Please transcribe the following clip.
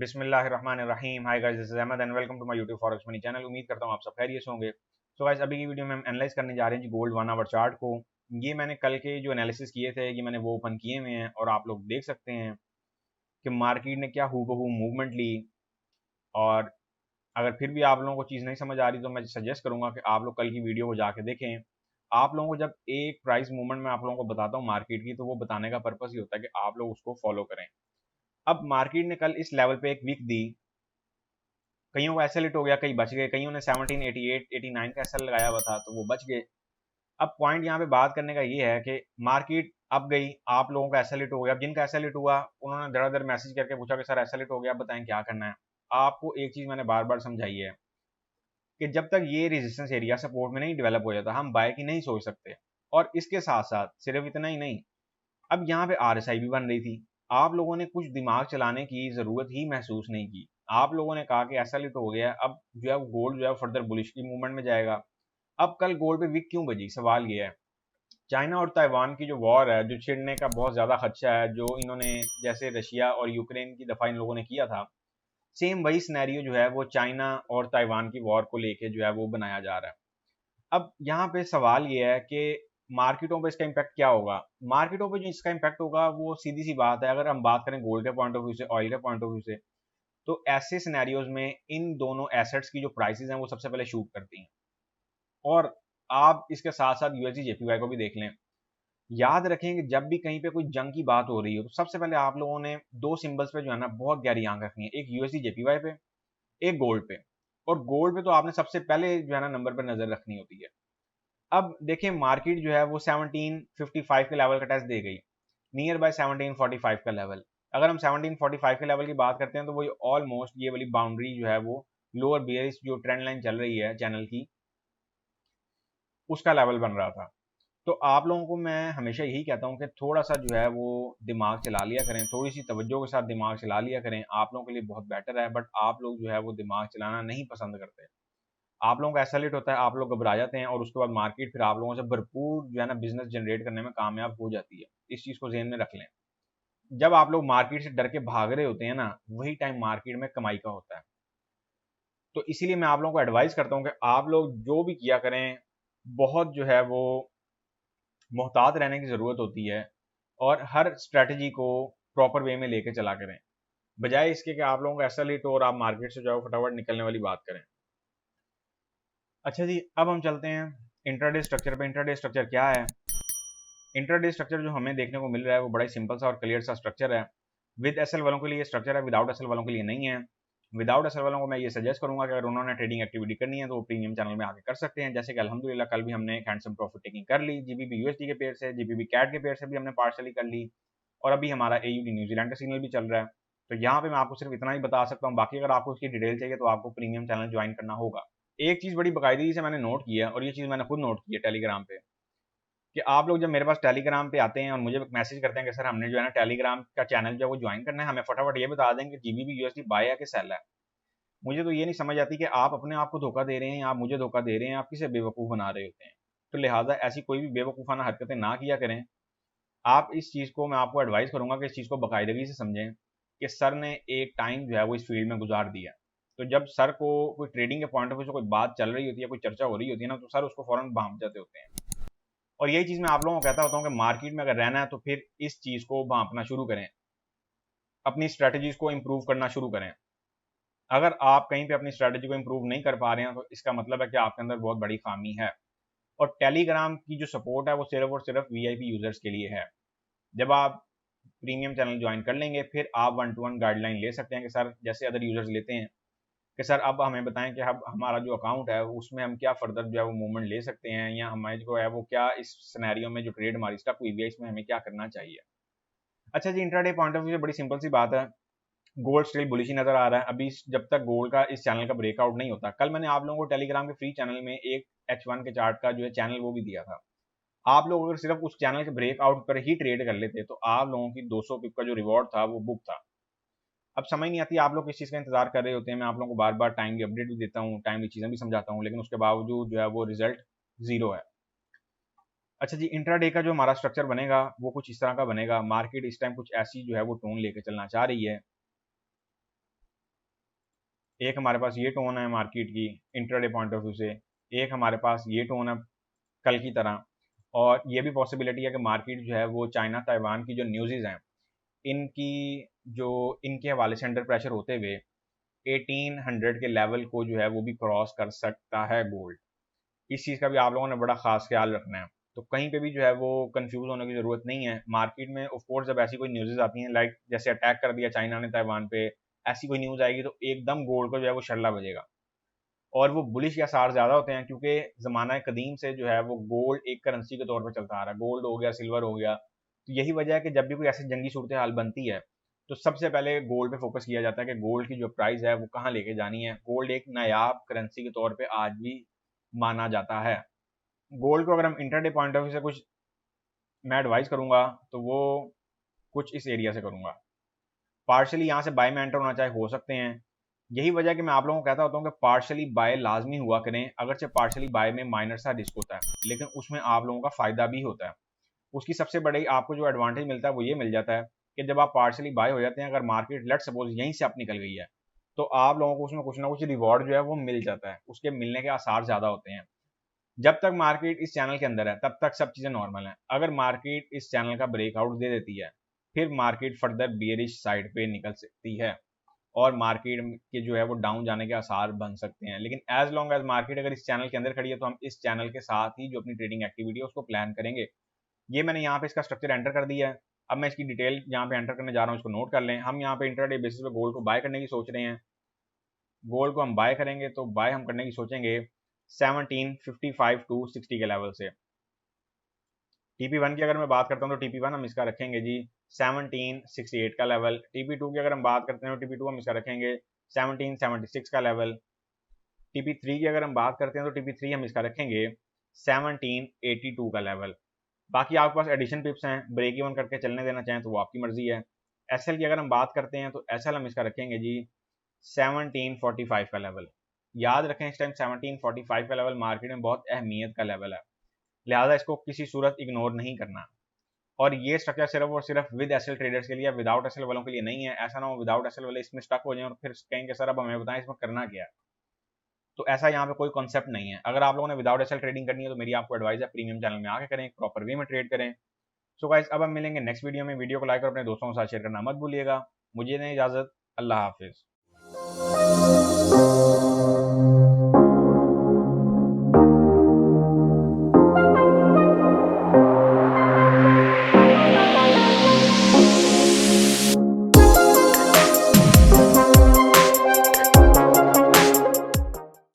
बिस्मिल्लाहिर्रहमानिर्रहीम। Hi guys, this is Ahmed and welcome to my YouTube forex money channel. उम्मीद करता हूँ आप सब खैरियत से होंगे। सो गाइस, अभी की वीडियो में हम एनालाइज करने जा रहे हैं जी गोल्ड 1 आवर चार्ट को। ये मैंने कल के जो एनालिसिस किए थे ये मैंने वो ओपन किए हुए हैं और आप लोग देख सकते हैं कि मार्केट ने क्या हूबहू मूवमेंट ली। और अगर फिर भी आप लोगों को चीज़ नहीं समझ आ रही तो मैं सजेस्ट करूंगा कि आप लोग कल की वीडियो को जाके देखें। आप लोगों को जब एक प्राइस मूवमेंट में आप लोगों को बताता हूँ मार्केट की, तो वो बताने का पर्पस ही होता है कि आप लोग उसको फॉलो करें। अब मार्केट ने कल इस लेवल पे एक वीक दी, कईयों का एसएल हिट हो गया, कई बच गए, कईयों ने 1788 89 का एसएल लगाया हुआ था तो वो बच गए। अब पॉइंट यहाँ पे बात करने का ये है कि मार्केट अब गई, आप लोगों का एसएल हिट हो गया। अब जिनका एसएल हिट हुआ उन्होंने धड़ाधड़ मैसेज करके पूछा कि सर एसएल हिट हो गया, बताएं क्या करना है। आपको एक चीज मैंने बार बार समझाई है कि जब तक ये रेजिस्टेंस एरिया सपोर्ट में नहीं डेवलप हो जाता हम बाय की नहीं सोच सकते। और इसके साथ साथ सिर्फ इतना ही नहीं, अब यहाँ पे आरएसआई भी बन रही थी। आप लोगों ने कुछ दिमाग चलाने की जरूरत ही महसूस नहीं की। आप लोगों ने कहा कि ऐसा लिट हो गया, अब जो है गोल्ड जो है फर्दर बुलिश की मूवमेंट में जाएगा। अब कल गोल्ड पे वीक क्यों बजी, सवाल ये है। चाइना और ताइवान की जो वॉर है, जो छिड़ने का बहुत ज्यादा खदशा है, जो इन्होंने जैसे रशिया और यूक्रेन की दफा इन लोगों ने किया था, सेम वही सिनेरियो जो है वो चाइना और ताइवान की वॉर को लेके जो है वो बनाया जा रहा है। अब यहाँ पे सवाल ये है कि मार्केटों पे इसका इम्पैक्ट क्या होगा। मार्केटों पे जो इसका इम्पैक्ट होगा वो सीधी सी बात है, अगर हम बात करें गोल्ड के पॉइंट ऑफ व्यू से, ऑयल के पॉइंट ऑफ व्यू से, तो ऐसे सिनेरियोज में इन दोनों एसेट्स की जो प्राइसेस हैं वो सबसे पहले शूट करती हैं। और आप इसके साथ साथ यूएसडी जेपीवाई को भी देख लें। याद रखें कि जब भी कहीं पे कोई जंग की बात हो रही हो तो सबसे पहले आप लोगों ने दो सिंबल्स पे जो है ना बहुत गहरी आंख रखनी है, एक यूएसडी जेपीवाई पे, एक गोल्ड पे। और गोल्ड पे तो आपने सबसे पहले जो है ना नंबर पर नजर रखनी होती है। अब देखिए मार्केट जो है वो 1755 के लेवल का टेस्ट दे गई, नियर बाय 1745 का लेवल। अगर हम 1745 के लेवल की बात करते हैं तो वो ऑलमोस्ट ये वाली बाउंड्री जो है वो लोअर बेयरिश जो ट्रेंड लाइन चल रही है चैनल की, उसका लेवल बन रहा था। तो आप लोगों को मैं हमेशा यही कहता हूँ कि थोड़ा सा जो है वो दिमाग चला लिया करें, थोड़ी सी तवज्जो के साथ दिमाग चला लिया करें, आप लोगों के लिए बहुत बेटर है। बट आप लोग जो है वो दिमाग चलाना नहीं पसंद करते। आप लोगों का ऐसा लेट होता है, आप लोग घबरा जाते हैं और उसके बाद मार्केट फिर आप लोगों से भरपूर जो है ना बिजनेस जनरेट करने में कामयाब हो जाती है। इस चीज को ज़हन में रख लें। जब आप लोग मार्केट से डर के भाग रहे होते हैं ना, वही टाइम मार्केट में कमाई का होता है। तो इसीलिए मैं आप लोगों को एडवाइस करता हूँ कि आप लोग जो भी किया करें, बहुत जो है वो मोहतात रहने की ज़रूरत होती है और हर स्ट्रेटजी को प्रॉपर वे में लेके चला करें, बजाय इसके कि आप लोगों का ऐसा लेट हो और आप मार्केट से जो है फटाफट निकलने वाली बात करें। अच्छा जी, अब हम चलते हैं इंट्राडे स्ट्रक्चर पे। इंट्राडे स्ट्रक्चर क्या है? इंट्राडे स्ट्रक्चर जो हमें देखने को मिल रहा है वो बड़ा ही सिंपल सा और क्लियर सा स्ट्रक्चर है। विद एसएल वालों के लिए स्ट्रक्चर है, विदाउट एसएल वालों के लिए नहीं है। विदाउट एसएल वालों को मैं ये सजेस्ट करूंगा कि अगर उन्होंने ट्रेडिंग एक्टिविटी करनी है तो वो प्रीमियम चैनल में आके कर सकते हैं। जैसे कि अल्हम्दुलिल्लाह कल भी हमने एक हैंडसम प्रॉफिट टेकिंग कर ली, जीबीबी यूएसडी के पेयर से, जीबीबी कैट के पेयर से भी हमने पार्शली कर ली। और अभी हमारा एयूडी न्यूजीलैंड का सिग्नल भी चल रहा है। तो यहाँ पे मैं आपको सिर्फ इतना ही बता सकता हूँ, बाकी अगर आपको इसकी डिटेल चाहिए तो आपको प्रीमियम चैनल ज्वाइन करना होगा। एक चीज बड़ी बाकायदगी से मैंने नोट किया और ये चीज मैंने खुद नोट की है टेलीग्राम पे, कि आप लोग जब मेरे पास टेलीग्राम पे आते हैं और मुझे मैसेज करते हैं कि सर हमने जो है ना टेलीग्राम का चैनल जो है वो ज्वाइन करना है, हमें फटाफट ये बता दें कि जीबीबी यूएसडी बाय है कि सेल है। मुझे तो ये नहीं समझ आती कि आप अपने आप को धोखा दे रहे हैं या आप मुझे धोखा दे रहे हैं, आप किसे बेवकूफ़ बना रहे होते हैं। तो लिहाजा ऐसी कोई भी बेवकूफ़ाना हरकतें ना किया करें। आप इस चीज़ को, मैं आपको एडवाइस करूंगा कि इस चीज़ को बाकायदगी से समझें कि सर ने एक टाइम जो है वो इस फील्ड में गुजार दिया। तो जब सर को कोई ट्रेडिंग के पॉइंट ऑफ व्यू से कोई बात चल रही होती है, कोई चर्चा हो रही होती है ना, तो सर उसको फौरन भांप जाते होते हैं। और यही चीज़ मैं आप लोगों को कहता होता हूँ कि मार्केट में अगर रहना है तो फिर इस चीज़ को भांपना शुरू करें, अपनी स्ट्रेटजीज को इंप्रूव करना शुरू करें। अगर आप कहीं पे अपनी स्ट्रेटजी को इंप्रूव नहीं कर पा रहे हैं तो इसका मतलब है कि आपके अंदर बहुत बड़ी खामी है। और टेलीग्राम की जो सपोर्ट है वो सिर्फ और सिर्फ वीआईपी यूजर्स के लिए है। जब आप प्रीमियम चैनल ज्वाइन कर लेंगे फिर आप वन टू वन गाइडलाइन ले सकते हैं कि सर जैसे अदर यूजर्स लेते हैं कि सर अब हमें बताएं कि अब हमारा जो अकाउंट है उसमें हम क्या फर्दर जो है वो मूवमेंट ले सकते हैं, या हमारे जो है वो क्या इस सिनेरियो में जो ट्रेड हमारी स्टक हुई है इसमें हमें क्या करना चाहिए। अच्छा जी, इंट्राडे पॉइंट ऑफ व्यू से बड़ी सिंपल सी बात है। गोल्ड स्टिल बुलिश ही नजर आ रहा है अभी, जब तक गोल्ड का इस चैनल का ब्रेकआउट नहीं होता। कल मैंने आप लोगों को टेलीग्राम के फ्री चैनल में एक H1 के चार्ट का जो है चैनल वो भी दिया था। आप लोग अगर सिर्फ उस चैनल के ब्रेकआउट पर ही ट्रेड कर लेते तो आप लोगों की 200 पिप का जो रिवॉर्ड था वो बुक था। अब समझ नहीं आती आप लोग किस चीज़ का इंतजार कर रहे होते हैं। मैं आप लोगों को बार बार टाइम की अपडेट भी देता हूँ, टाइमली चीज़ें भी समझाता हूँ, लेकिन उसके बावजूद जो है वो रिजल्ट जीरो है। अच्छा जी, इंट्राडे का जो हमारा स्ट्रक्चर बनेगा वो कुछ इस तरह का बनेगा। मार्केट इस टाइम कुछ ऐसी जो है वो टोन लेके चलना चाह रही है एक हमारे पास ये टोन है मार्केट की इंट्राडे पॉइंट ऑफ व्यू से, एक हमारे पास ये टोन है कल की तरह। और ये भी पॉसिबिलिटी है कि मार्केट जो है वो चाइना ताइवान की जो न्यूज़ हैं इनकी जो इनके हवाले से अंडर प्रेशर होते हुए 1800 के लेवल को जो है वो भी क्रॉस कर सकता है गोल्ड। इस चीज़ का भी आप लोगों ने बड़ा खास ख्याल रखना है। तो कहीं पे भी जो है वो कंफ्यूज होने की ज़रूरत नहीं है। मार्केट में ऑफ कोर्स जब ऐसी कोई न्यूज़ेज़ आती हैं लाइक जैसे अटैक कर दिया चाइना ने ताइवान पे, ऐसी कोई न्यूज़ आएगी तो एकदम गोल्ड को जो है वो शल्ला बजेगा। और वो बुलिश या सार ज़्यादा होते हैं क्योंकि ज़माना कदीम से जो है वो गोल्ड एक करेंसी के तौर पर चलता आ रहा है। गोल्ड हो गया, सिल्वर हो गया। तो यही वजह है कि जब भी कोई ऐसी जंगी सूरत हाल बनती है तो सबसे पहले गोल्ड पे फोकस किया जाता है कि गोल्ड की जो प्राइस है वो कहाँ लेके जानी है। गोल्ड एक नायाब करेंसी के तौर पे आज भी माना जाता है। गोल्ड को अगर हम इंटरडे पॉइंट ऑफ व्यू से कुछ मैं एडवाइस करूंगा तो वो कुछ इस एरिया से करूंगा। पार्शली यहाँ से बाय में एंटर होना चाहे हो सकते हैं। यही वजह है कि मैं आप लोगों को कहता होता हूँ कि पार्शली बाय लाजमी हुआ करें, अगरचे पार्शली बाय में माइनर सा रिस्क होता है लेकिन उसमें आप लोगों का फायदा भी होता है। उसकी सबसे बड़ी आपको जो एडवांटेज मिलता है वो ये मिल जाता है कि जब आप पार्शली बाय हो जाते हैं, अगर मार्केट लेट सपोज यहीं से आप निकल गई है तो आप लोगों को उसमें कुछ ना कुछ रिवॉर्ड जो है वो मिल जाता है, उसके मिलने के आसार ज्यादा होते हैं। जब तक मार्केट इस चैनल के अंदर है तब तक सब चीज़ें नॉर्मल हैं। अगर मार्केट इस चैनल का ब्रेकआउट दे देती है फिर मार्केट फर्दर बियरिश साइड पे निकल सकती है और मार्केट के जो है वो डाउन जाने के आसार बन सकते हैं। लेकिन एज लॉन्ग एज मार्केट अगर इस चैनल के अंदर खड़ी है तो हम इस चैनल के साथ ही जो अपनी ट्रेडिंग एक्टिविटी है उसको प्लान करेंगे। ये मैंने यहाँ पे इसका स्ट्रक्चर एंटर कर दिया है। अब मैं इसकी डिटेल यहाँ पे एंटर करने जा रहा हूँ, इसको नोट कर लें। हम यहाँ पे इंटरडे बेसिस पे गोल्ड को बाय करने की सोच रहे हैं। गोल्ड को हम बाय करेंगे तो बाय हम करने की सोचेंगे 1755 टू 60 के लेवल से। TP1 की अगर मैं बात करता हूँ तो TP1 हम इसका रखेंगे जी 1768 का लेवल। TP2 की अगर हम बात करते हैं तो TP2 हम इसका रखेंगे 1776 का लेवल। TP3 की अगर हम बात करते हैं तो TP3 हम इसका रखेंगे 1782 का लेवल। बाकी आपके पास एडिशन पिप्स हैं, ब्रेक इवन करके चलने देना चाहें तो वो आपकी मर्जी है। SL की अगर हम बात करते हैं तो SL हम इसका रखेंगे जी 1745 का लेवल। याद रखें इस टाइम 1745 का लेवल मार्केट में बहुत अहमियत का लेवल है, लिहाजा इसको किसी सूरत इग्नोर नहीं करना। और ये स्ट्रक्चर सिर्फ और सिर्फ विद एसएल ट्रेडर्स के लिए, विदाउट एसएल वालों के लिए नहीं है। ऐसा ना हो विदाउट एसएल वाले इसमें स्टक हो जाएं और फिर कहेंगे सर अब हमें बताएं इसमें करना क्या है। तो ऐसा यहाँ पे कोई कॉन्सेप्ट नहीं है। अगर आप लोगों ने विदाउट एसएल ट्रेडिंग करनी है तो मेरी आपको एडवाइस है प्रीमियम चैनल में आके करें, प्रॉपर वे में ट्रेड करें। सो गाइस अब हम मिलेंगे नेक्स्ट वीडियो में। वीडियो को लाइक और अपने दोस्तों के साथ शेयर करना मत भूलिएगा। मुझे दें इजाजत, अल्लाह हाफिज।